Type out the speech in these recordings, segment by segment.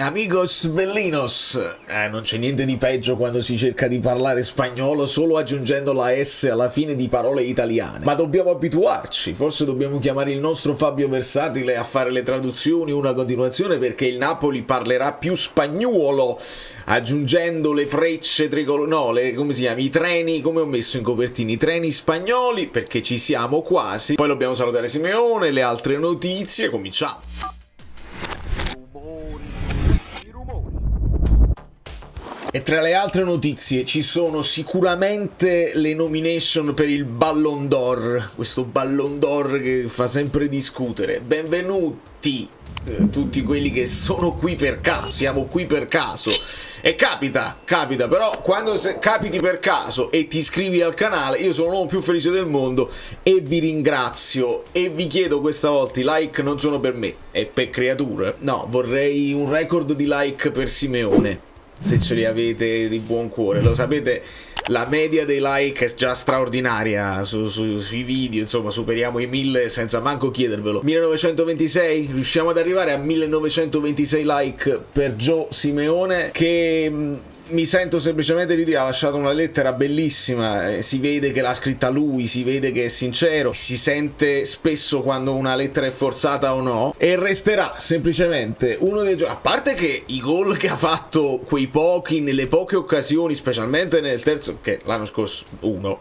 Amigos bellinos, non c'è niente di peggio quando si cerca di parlare spagnolo solo aggiungendo la S alla fine di parole italiane. Ma dobbiamo abituarci, forse dobbiamo chiamare il nostro Fabio Versatile a fare le traduzioni una continuazione perché il Napoli parlerà più spagnuolo, aggiungendo le frecce tricolori, no, come si chiama? I treni, come ho messo in copertina, i treni spagnoli, perché ci siamo quasi. Poi dobbiamo salutare Simeone, le altre notizie, cominciamo. E tra le altre notizie ci sono sicuramente le nomination per il Ballon d'Or, questo Ballon d'Or che fa sempre discutere. Benvenuti tutti quelli che sono qui per caso, siamo qui per caso. E capita, però quando capiti per caso e ti iscrivi al canale, io sono l'uomo più felice del mondo e vi ringrazio e vi chiedo questa volta, i like non sono per me, è per creature. No, vorrei un record di like per Simeone. Se ce li avete di buon cuore, lo sapete, la media dei like è già straordinaria sui video, insomma superiamo i 1000 senza manco chiedervelo. 1926, riusciamo ad arrivare a 1926 like per Joe Simeone, che mi sento semplicemente di dire, ha lasciato una lettera bellissima, si vede che l'ha scritta lui, si vede che è sincero, si sente spesso quando una lettera è forzata o no, e resterà semplicemente uno dei giochi, a parte che i gol che ha fatto, quei pochi, nelle poche occasioni, specialmente nel terzo, che l'anno scorso uno,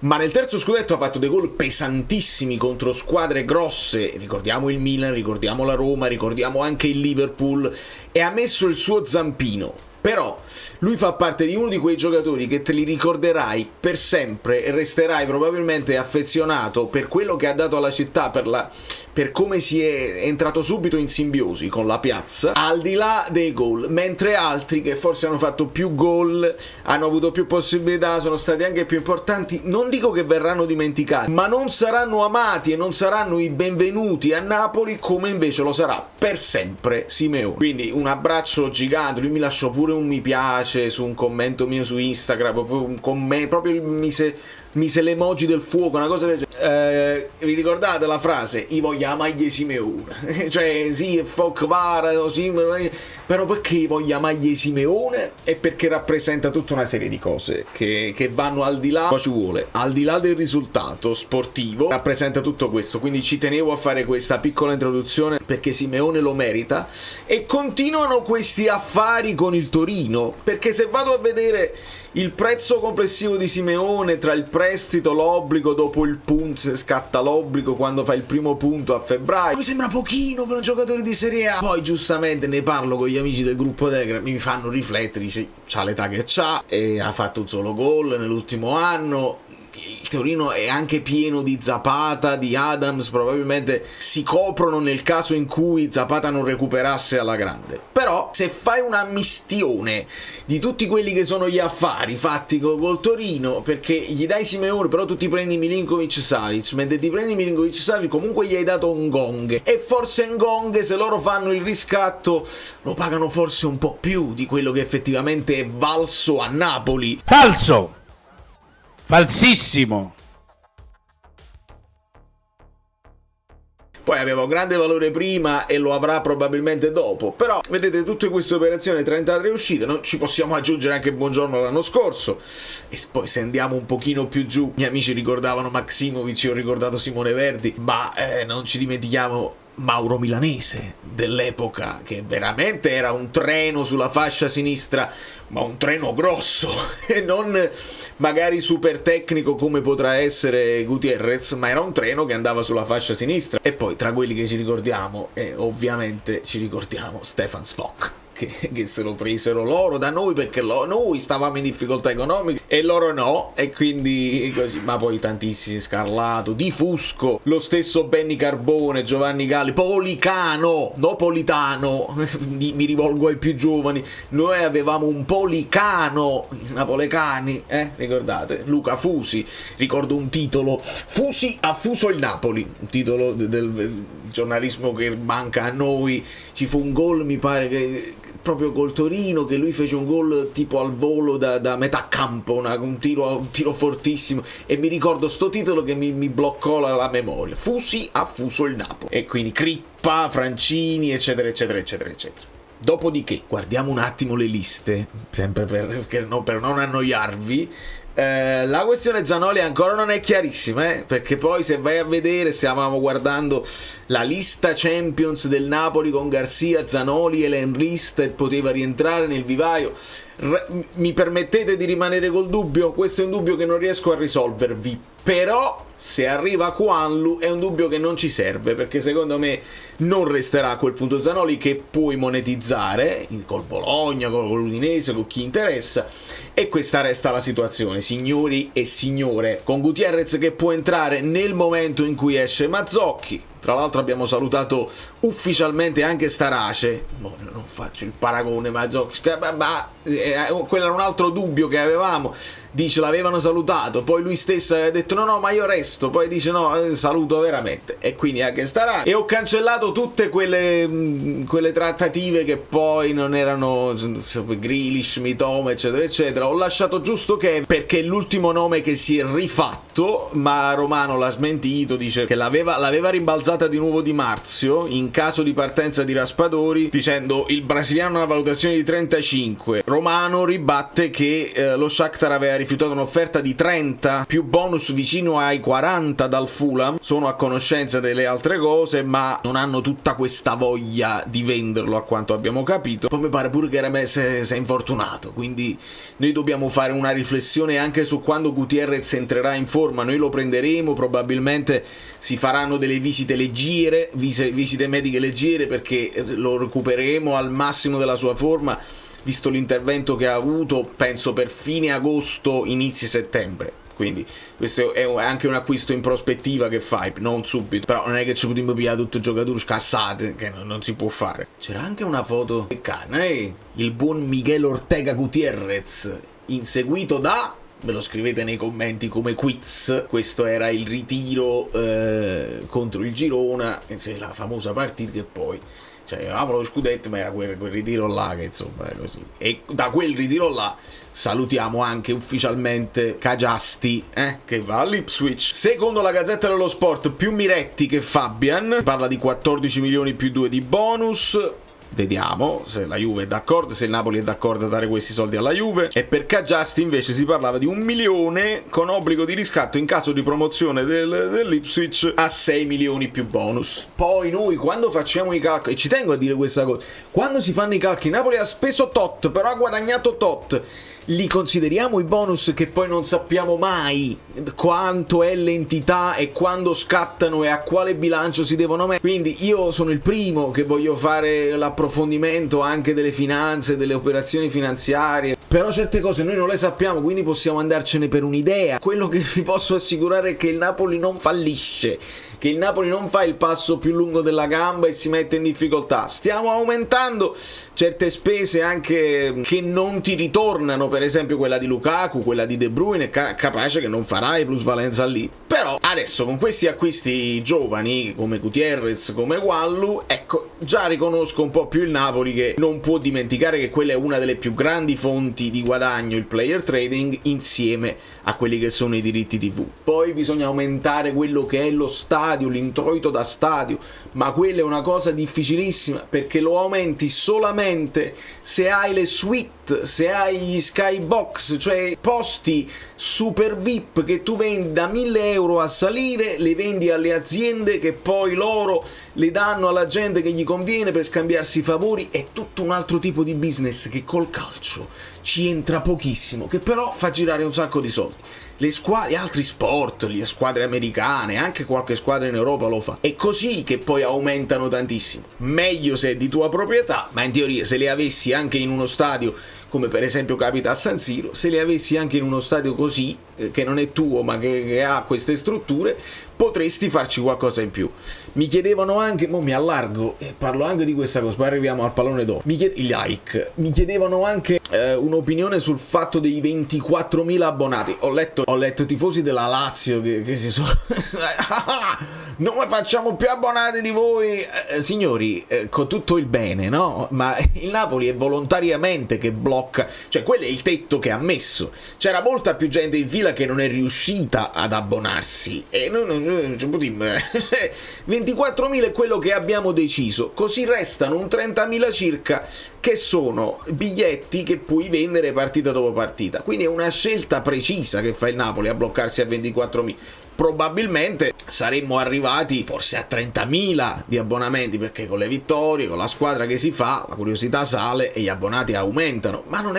ma nel terzo scudetto ha fatto dei gol pesantissimi contro squadre grosse, ricordiamo il Milan, ricordiamo la Roma, ricordiamo anche il Liverpool, e ha messo il suo zampino. Però lui fa parte di uno di quei giocatori che te li ricorderai per sempre e resterai probabilmente affezionato per quello che ha dato alla città, per come si è entrato subito in simbiosi con la piazza, al di là dei gol, mentre altri che forse hanno fatto più gol, hanno avuto più possibilità, sono stati anche più importanti, non dico che verranno dimenticati, ma non saranno amati e non saranno i benvenuti a Napoli come invece lo sarà per sempre Simeone. Quindi un abbraccio gigante, lui mi lasciò pure un mi piace su un commento mio su Instagram, proprio un commento, proprio mise l'emoji del fuoco, una cosa del genere. Vi ricordate la frase? I voglio la maglia Simeone. Cioè sì, è Focvara, però perché voglio la maglia Simeone? E perché rappresenta tutta una serie di cose che vanno al di là, poi ci vuole, al di là del risultato sportivo, rappresenta tutto questo. Quindi ci tenevo a fare questa piccola introduzione perché Simeone lo merita. E continuano questi affari con il Torino, perché se vado a vedere il prezzo complessivo di Simeone tra il prestito, l'obbligo, dopo il punto, se scatta l'obbligo quando fa il primo punto a febbraio, mi sembra pochino per un giocatore di Serie A. Poi giustamente ne parlo con gli amici del gruppo Telegram, mi fanno riflettere, dice c'ha l'età che c'ha e ha fatto un solo gol nell'ultimo anno. Il Torino è anche pieno di Zapata, di Adams, probabilmente si coprono nel caso in cui Zapata non recuperasse alla grande. Però se fai una mistione di tutti quelli che sono gli affari fatti col Torino, perché gli dai Simeone, però tu ti prendi Milinkovic-Savic, mentre ti prendi Milinkovic-Savic comunque gli hai dato Ngong, e forse Ngong, se loro fanno il riscatto, lo pagano forse un po' più di quello che effettivamente è valso a Napoli. Falso! Falsissimo! Poi aveva un grande valore prima e lo avrà probabilmente dopo. Però vedete, tutte queste operazioni tra entrate e uscite, non ci possiamo aggiungere anche buongiorno l'anno scorso. E poi se andiamo un pochino più giù, gli amici ricordavano Maximovic, io ho ricordato Simone Verdi, ma non ci dimentichiamo Mauro Milanese dell'epoca, che veramente era un treno sulla fascia sinistra, ma un treno grosso e non magari super tecnico come potrà essere Gutierrez, ma era un treno che andava sulla fascia sinistra. E poi tra quelli che ci ricordiamo, ovviamente ci ricordiamo Stefan Svok, che se lo presero loro da noi perché noi stavamo in difficoltà economiche e loro no, e quindi così. Ma poi tantissimi, Scarlato, Di Fusco, lo stesso Benny Carbone, Giovanni Galli, Policano, no Politano, mi rivolgo ai più giovani, noi avevamo un Policano, napoletani, ricordate? Luca Fusi, ricordo un titolo, Fusi ha fuso il Napoli, un titolo del giornalismo che manca a noi. Ci fu un gol, mi pare che proprio col Torino, che lui fece un gol tipo al volo da metà campo, un tiro fortissimo, e mi ricordo sto titolo che mi bloccò la memoria: Fusi ha fuso il Napoli. E quindi Crippa, Francini, eccetera eccetera eccetera eccetera. Dopodiché guardiamo un attimo le liste, sempre per non annoiarvi. La questione Zanoli ancora non è chiarissima, perché poi se vai a vedere, stavamo guardando la lista Champions del Napoli con Garcia, Zanoli, Elen List, poteva rientrare nel vivaio. Mi permettete di rimanere col dubbio? Questo è un dubbio che non riesco a risolvervi, però se arriva Kwanlu è un dubbio che non ci serve, perché secondo me non resterà a quel punto Zanoli, che puoi monetizzare col Bologna, con l'Udinese, con chi interessa, e questa resta la situazione, signori e signore, con Gutierrez che può entrare nel momento in cui esce Mazzocchi. Tra l'altro abbiamo salutato ufficialmente anche Starace. Non faccio il paragone, ma quello era un altro dubbio che avevamo. Dice l'avevano salutato, poi lui stesso aveva detto no ma io resto, poi dice no, saluto veramente, e quindi anche Starace. E ho cancellato tutte quelle trattative che poi non erano Grealish, Mitoma eccetera eccetera. Ho lasciato giusto Kevin perché è l'ultimo nome che si è rifatto, ma Romano l'ha smentito, dice che l'aveva rimbalzata di nuovo Di Marzio in caso di partenza di Raspadori, dicendo il brasiliano ha una valutazione di 35. Romano ribatte che lo Shakhtar aveva rifiutato un'offerta di 30 più bonus vicino ai 40 dal Fulham. Sono a conoscenza delle altre cose, ma non hanno tutta questa voglia di venderlo, a quanto abbiamo capito. Poi mi pare pure che Remes è infortunato, quindi noi dobbiamo fare una riflessione anche su quando Gutierrez entrerà in forma. Noi lo prenderemo, probabilmente si faranno delle visite leggere, visite mediche leggere, perché lo recupereremo al massimo della sua forma, visto l'intervento che ha avuto, penso per fine agosto, inizi settembre. Quindi questo è anche un acquisto in prospettiva che fai, non subito. Però non è che ci potremmo pigliare tutti i giocatori scassati, che non si può fare. C'era anche una foto del cane, il buon Miguel Ortega Gutierrez, inseguito da... me lo scrivete nei commenti come quiz. Questo era il ritiro contro il Girona, la famosa partita che poi... cioè avevamo lo scudetto, ma era quel ritiro là che insomma è così. E da quel ritiro là salutiamo anche ufficialmente Cagiasti, che va all'Ipswich. Secondo la Gazzetta dello Sport, più Miretti che Fabian, parla di 14 milioni più 2 di bonus. Vediamo se la Juve è d'accordo, se il Napoli è d'accordo a dare questi soldi alla Juve. E per Cagiasti invece si parlava di 1 milione con obbligo di riscatto in caso di promozione dell'Ipswich a 6 milioni più bonus. Poi noi quando facciamo i calcoli, e ci tengo a dire questa cosa, quando si fanno i calcoli, Napoli ha speso tot, però ha guadagnato tot, li consideriamo i bonus che poi non sappiamo mai quanto è l'entità e quando scattano e a quale bilancio si devono mettere. Quindi io sono il primo che voglio fare l'approfondimento anche delle finanze, delle operazioni finanziarie, però certe cose noi non le sappiamo, quindi possiamo andarcene per un'idea. Quello che vi posso assicurare è che il Napoli non fallisce, che il Napoli non fa il passo più lungo della gamba e si mette in difficoltà. Stiamo aumentando certe spese anche che non ti ritornano, per esempio quella di Lukaku, quella di De Bruyne, capace che non farai plusvalenza lì. Però adesso con questi acquisti giovani come Gutierrez, come Wallu, ecco, già riconosco un po' più il Napoli, che non può dimenticare che quella è una delle più grandi fonti di guadagno, il player trading, insieme a quelli che sono i diritti TV. Poi bisogna aumentare quello che è lo stadio, l'introito da stadio, ma quella è una cosa difficilissima, perché lo aumenti solamente se hai le suite, se hai gli skybox, cioè posti super VIP che tu vendi da 1.000 euro a salire, le vendi alle aziende che poi loro le danno alla gente che gli conviene per scambiarsi favori. È tutto un altro tipo di business che col calcio ci entra pochissimo, che però fa girare un sacco di soldi. Le squadre, altri sport, le squadre americane, anche qualche squadra in Europa lo fa. È così che poi aumentano tantissimo. Meglio se è di tua proprietà, ma in teoria se le avessi anche in uno stadio, come per esempio capita a San Siro, se le avessi anche in uno stadio così, che non è tuo ma che ha queste strutture, potresti farci qualcosa in più. Mi chiedevano anche, mo mi allargo e parlo anche di questa cosa, poi arriviamo al pallone dopo. Mi chiedevano anche un'opinione sul fatto dei 24.000 abbonati. Ho letto tifosi della Lazio che si sono non facciamo più abbonati di voi, signori, con tutto il bene, no? Ma il Napoli è volontariamente che blocca blocca, cioè quello è il tetto che ha messo. C'era molta più gente in fila che non è riuscita ad abbonarsi e noi non 24.000 è quello che abbiamo deciso, così restano un 30.000 circa che sono biglietti che puoi vendere partita dopo partita, quindi è una scelta precisa che fa il Napoli a bloccarsi a 24.000. Probabilmente saremmo arrivati forse a 30.000 di abbonamenti, perché con le vittorie, con la squadra che si fa, la curiosità sale e gli abbonati aumentano, ma non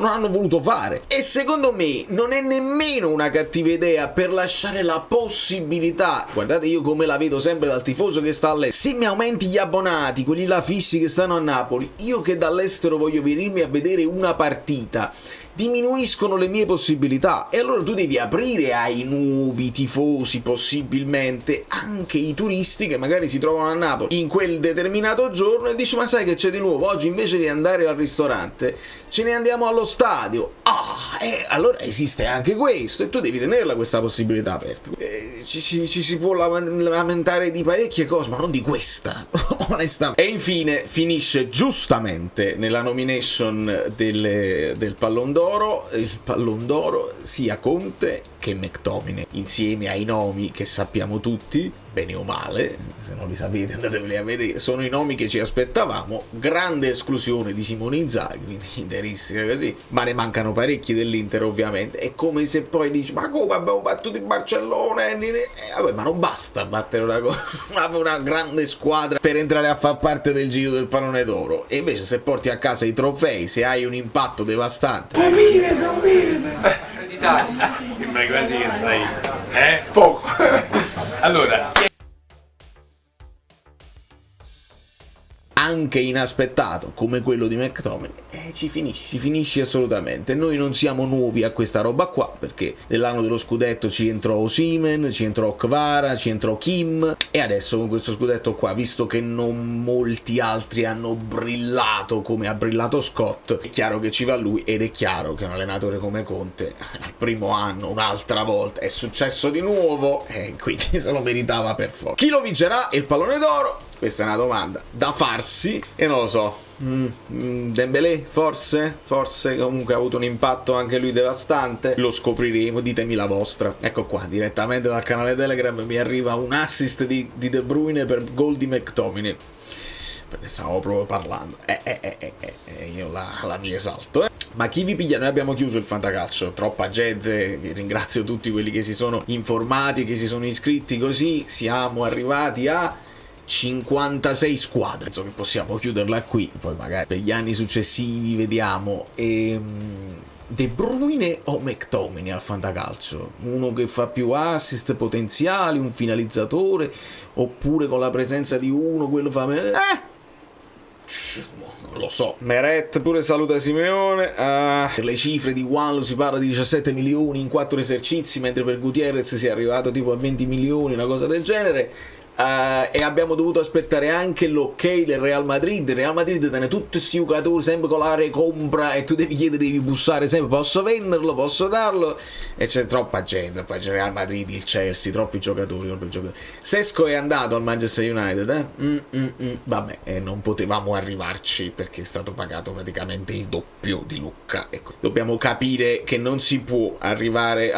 hanno voluto fare. E secondo me non è nemmeno una cattiva idea per lasciare la possibilità, guardate io come la vedo sempre dal tifoso che sta all'estero, se mi aumenti gli abbonati, quelli là fissi che stanno a Napoli, io che dall'estero voglio venirmi a vedere una partita, diminuiscono le mie possibilità, e allora tu devi aprire ai nuovi tifosi, possibilmente anche i turisti che magari si trovano a Napoli in quel determinato giorno e dici: ma sai che c'è di nuovo? Oggi invece di andare al ristorante ce ne andiamo allo stadio. Allora esiste anche questo e tu devi tenerla questa possibilità aperta. Ci si può lamentare di parecchie cose, ma non di questa, onestamente. E infine finisce giustamente nella nomination del Pallon d'Oro, il Pallon d'Oro sia Conte che McTominay, insieme ai nomi che sappiamo tutti, bene o male, se non li sapete andateveli a vedere, sono i nomi che ci aspettavamo. Grande esclusione di Simone Inzaghi, quindi interissima così, ma ne mancano parecchi dell'Inter ovviamente. È come se poi dici: ma come abbiamo battuto il Barcellona? Vabbè, ma non basta battere una grande squadra per entrare a far parte del giro del Pallone d'Oro, e invece se porti a casa i trofei, se hai un impatto devastante, sembra quasi che sai poco. Allora, anche inaspettato come quello di McTominay, ci finisci assolutamente. Noi non siamo nuovi a questa roba qua, perché nell'anno dello scudetto ci entrò Osimhen, ci entrò Kvara, ci entrò Kim, e adesso con questo scudetto qua, visto che non molti altri hanno brillato come ha brillato Scott, è chiaro che ci va lui, ed è chiaro che un allenatore come Conte al primo anno un'altra volta è successo di nuovo, e quindi se lo meritava per forza. Chi lo vincerà il Pallone d'Oro? Questa è una domanda da farsi, e non lo so. Dembélé forse comunque ha avuto un impatto anche lui devastante, lo scopriremo, ditemi la vostra. Ecco qua, direttamente dal canale Telegram mi arriva un assist di De Bruyne per gol di McTominay, perché stavamo proprio parlando, io la mi esalto, Ma chi vi piglia? Noi abbiamo chiuso il fantacalcio, troppa gente, ringrazio tutti quelli che si sono informati, che si sono iscritti, così siamo arrivati a 56 squadre, penso che possiamo chiuderla qui, poi magari per gli anni successivi vediamo. De Bruyne o McTominay al fantacalcio? Uno che fa più assist potenziali, un finalizzatore, oppure con la presenza di uno quello fa non lo so. Meret pure saluta Simeone. Per le cifre di Juanlo si parla di 17 milioni in 4 esercizi, mentre per Gutierrez si è arrivato tipo a 20 milioni, una cosa del genere. E abbiamo dovuto aspettare anche l'ok del Real Madrid. Il Real Madrid tiene tutti questi giocatori sempre con la recompra e tu devi chiedere, devi bussare sempre: posso venderlo, posso darlo? E c'è troppa gente, poi c'è il Real Madrid, il Chelsea, troppi giocatori. Sesco è andato al Manchester United, vabbè, non potevamo arrivarci perché è stato pagato praticamente il doppio di Lucca. Ecco, dobbiamo capire che non si può arrivare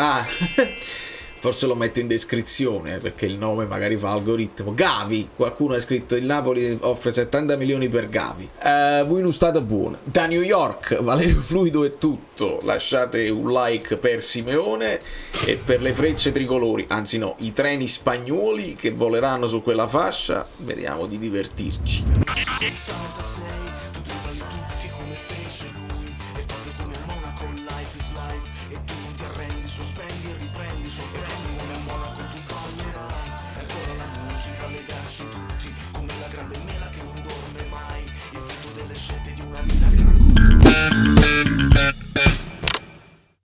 forse lo metto in descrizione perché il nome magari fa algoritmo. Gavi, qualcuno ha scritto: il Napoli offre 70 milioni per Gavi. Voi non state buoni. Da New York, Valerio Fluido è tutto. Lasciate un like per Simeone e per le frecce tricolori, anzi no, i treni spagnoli che voleranno su quella fascia. Vediamo di divertirci. Grande mela che non dorme mai, il frutto delle scelte di una vita che racconta.